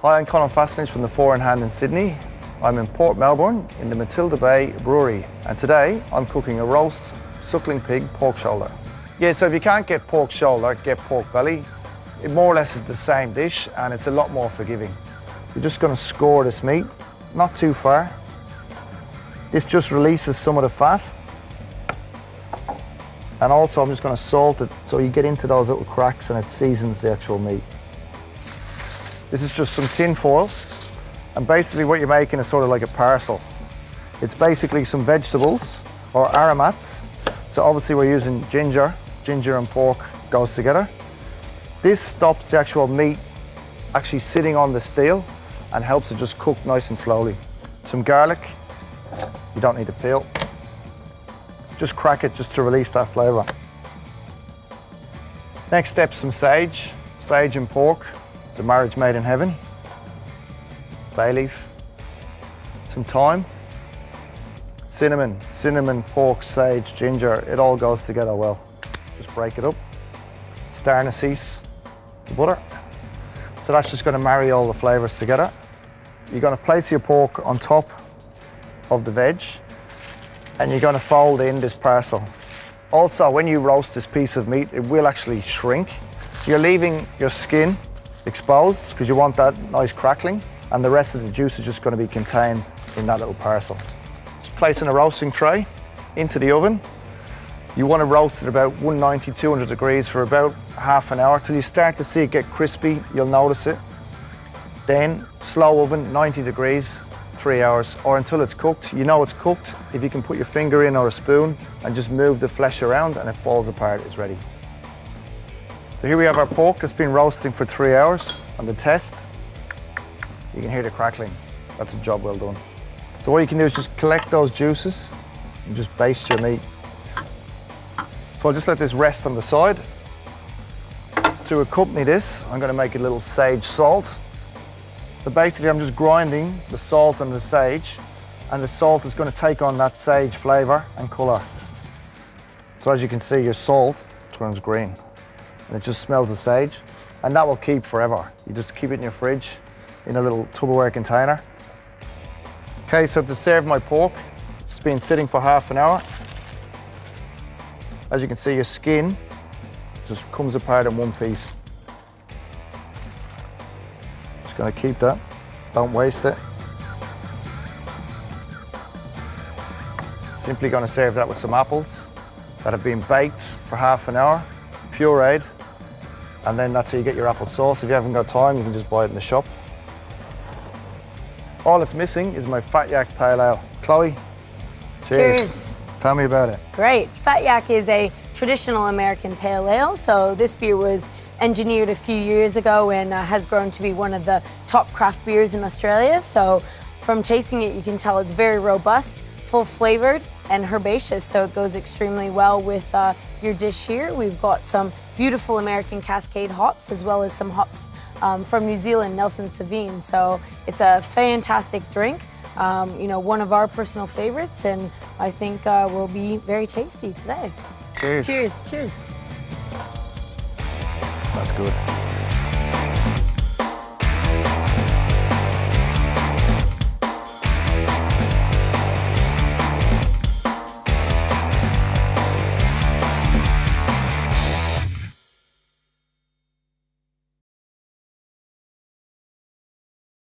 Hi, I'm Colin Fassnidge from the Four in Hand in Sydney. I'm in Port Melbourne in the Matilda Bay Brewery, and today I'm cooking a roast suckling pig pork shoulder. Yeah, so if you can't get pork shoulder, get pork belly. It more or less is the same dish and it's a lot more forgiving. You're just going to score this meat, not too far. This just releases some of the fat. And also I'm just going to salt it so you get into those little cracks and it seasons the actual meat. This is just some tin foil, and basically what you're making is sort of like a parcel. It's basically some vegetables or aromats. So obviously we're using ginger and pork goes together. This stops the actual meat actually sitting on the steel and helps it just cook nice and slowly. Some garlic, you don't need to peel. Just crack it just to release that flavour. Next step, some sage and pork. It's a marriage made in heaven. Bay leaf, some thyme, cinnamon, pork, sage, ginger, it all goes together well. Just break it up. Star anise, the butter. So that's just going to marry all the flavours together. You're going to place your pork on top of the veg and you're going to fold in this parcel. Also, when you roast this piece of meat, it will actually shrink. So you're leaving your skin exposed because you want that nice crackling, and the rest of the juice is just going to be contained in that little parcel. Just place in a roasting tray into the oven. You want to roast it about 190, 200 degrees for about half an hour till you start to see it get crispy. You'll notice it. Then slow oven, 90 degrees, 3 hours, or until it's cooked. You know it's cooked if you can put your finger in or a spoon and just move the flesh around and it falls apart, it's ready. So here we have our pork that's been roasting for 3 hours on the test. You can hear the crackling. That's a job well done. So what you can do is just collect those juices and just baste your meat. So I'll just let this rest on the side. To accompany this, I'm going to make a little sage salt. So basically I'm just grinding the salt and the sage, and the salt is going to take on that sage flavour and colour. So as you can see, your salt turns green and it just smells of sage, and that will keep forever. You just keep it in your fridge in a little Tupperware container. Okay, so to serve my pork, it's been sitting for half an hour. As you can see, your skin just comes apart in one piece. Just going to keep that, don't waste it. Simply going to serve that with some apples that have been baked for half an hour, pureed, and then that's how you get your apple sauce. If you haven't got time, you can just buy it in the shop. All it's missing is my Fat Yak Pale Ale. Chloe, cheers. Tell me about it. Great. Fat Yak is a traditional American pale ale. So this beer was engineered a few years ago and has grown to be one of the top craft beers in Australia. So from tasting it, you can tell it's very robust, full flavored and herbaceous. So it goes extremely well with your dish here. We've got some beautiful American Cascade hops as well as some hops from New Zealand, Nelson Sauvin. So it's a fantastic drink. You know, one of our personal favorites, and I think will be very tasty today. Cheers. Cheers, cheers. That's good.